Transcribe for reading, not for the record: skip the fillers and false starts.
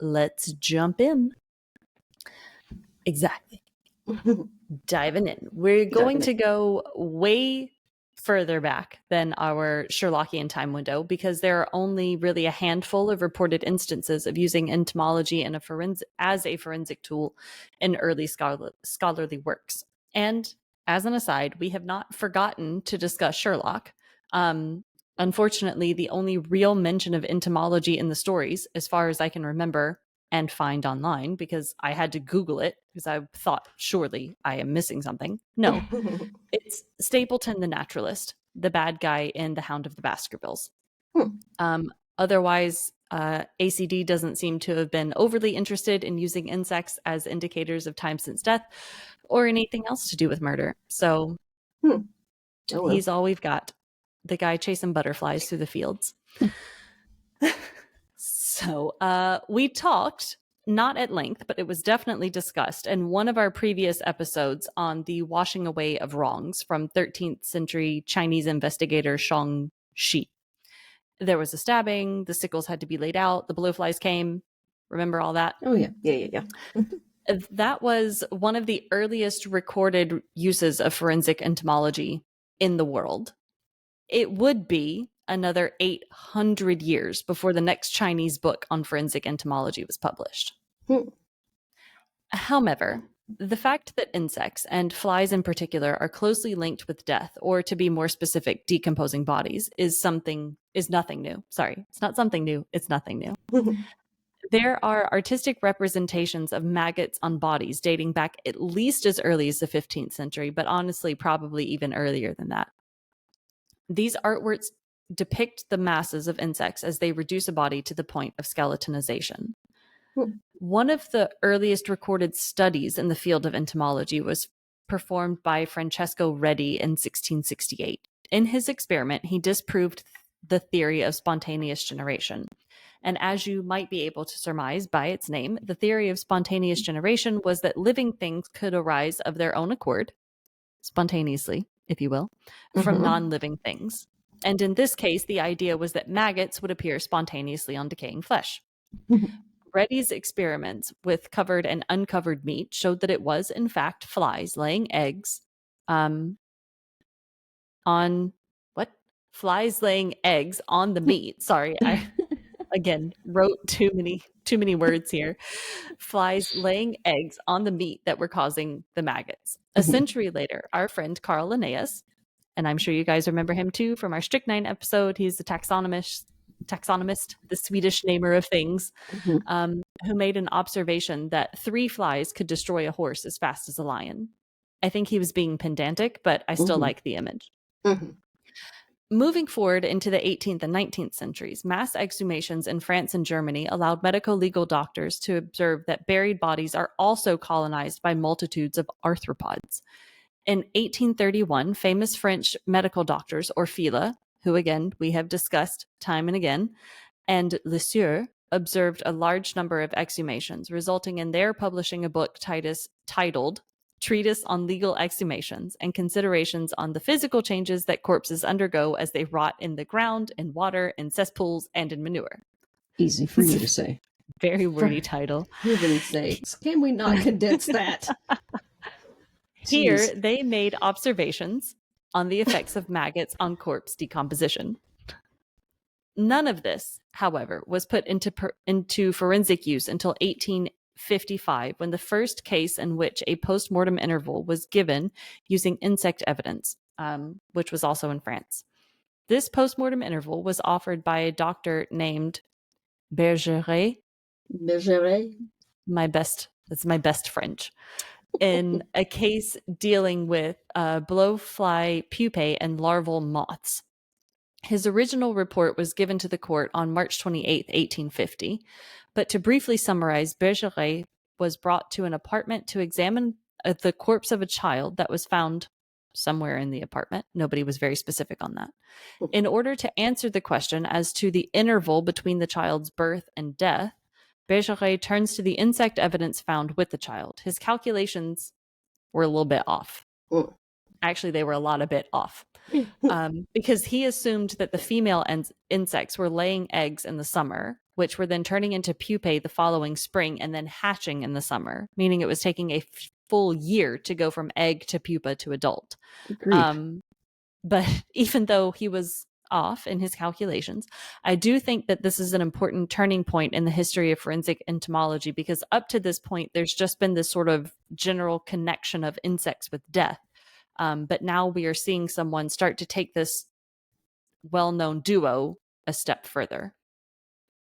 let's jump in. Exactly. Diving in. We're going to go way further back than our Sherlockian time window because there are only really a handful of reported instances of using entomology and as a forensic tool in early scholarly works. And as an aside, we have not forgotten to discuss Sherlock. Unfortunately, the only real mention of entomology in the stories, as far as I can remember and find online, because I had to Google it because I thought surely I am missing something. No, it's Stapleton the naturalist, the bad guy in The Hound of the Baskervilles. Otherwise, ACD doesn't seem to have been overly interested in using insects as indicators of time since death or anything else to do with murder. So he's all we've got. The guy chasing butterflies through the fields. So we talked, not at length, but it was definitely discussed in one of our previous episodes on the washing away of wrongs from 13th century Chinese investigator Shang Shi. There was a stabbing, the sickles had to be laid out, the blowflies came. Remember all that? Oh, yeah. Yeah. That was one of the earliest recorded uses of forensic entomology in the world. It would be another 800 years before the next Chinese book on forensic entomology was published. However, the fact that insects, and flies in particular, are closely linked with death, or to be more specific, decomposing bodies, is nothing new. Sorry, it's not something new, it's nothing new. There are artistic representations of maggots on bodies dating back at least as early as the 15th century, but honestly, probably even earlier than that. These artworks depict the masses of insects as they reduce a body to the point of skeletonization. One of the earliest recorded studies in the field of entomology was performed by Francesco Redi in 1668. In his experiment, he disproved the theory of spontaneous generation. And as you might be able to surmise by its name, the theory of spontaneous generation was that living things could arise of their own accord, spontaneously, if you will, from non-living things. And in this case, the idea was that maggots would appear spontaneously on decaying flesh. Redi's experiments with covered and uncovered meat showed that it was, in fact, flies laying eggs Flies laying eggs on the meat. Sorry, I again wrote too many words here. Flies laying eggs on the meat that were causing the maggots. A century later, our friend Carl Linnaeus, and I'm sure you guys remember him too from our Strychnine episode, he's the taxonomist, the Swedish namer of things, who made an observation that 3 flies could destroy a horse as fast as a lion. I think he was being pedantic, but I still like the image. Moving forward into the 18th and 19th centuries, mass exhumations in France and Germany allowed medico-legal doctors to observe that buried bodies are also colonized by multitudes of arthropods. In 1831, famous French medical doctors Orfila, who again we have discussed time and again, and Le Sueur observed a large number of exhumations, resulting in their publishing a book titled Treatise on Legal Exhumations and Considerations on the Physical Changes that Corpses Undergo as they Rot in the Ground, in Water, in Cesspools, and in Manure. Easy for you to say. Very wordy title. For heaven's sakes, can we not condense that? Here, they made observations on the effects of maggots on corpse decomposition. None of this, however, was put into forensic use until 1855, when the first case in which a post-mortem interval was given using insect evidence, which was also in France. This post-mortem interval was offered by a doctor named Bergeret. That's my best French. In a case dealing with blowfly pupae and larval moths. His original report was given to the court on March 28, 1850. But to briefly summarize, Bergeret was brought to an apartment to examine the corpse of a child that was found somewhere in the apartment. Nobody was very specific on that. In order to answer the question as to the interval between the child's birth and death, Bergeret turns to the insect evidence found with the child. His calculations were a little bit off. Actually, they were a lot a bit off. Because he assumed that the female insects were laying eggs in the summer, which were then turning into pupae the following spring and then hatching in the summer, meaning it was taking a full year to go from egg to pupa to adult. Good grief. But even though he was off in his calculations, I do think that this is an important turning point in the history of forensic entomology, because up to this point, there's just been this sort of general connection of insects with death. But now we are seeing someone start to take this well-known duo a step further.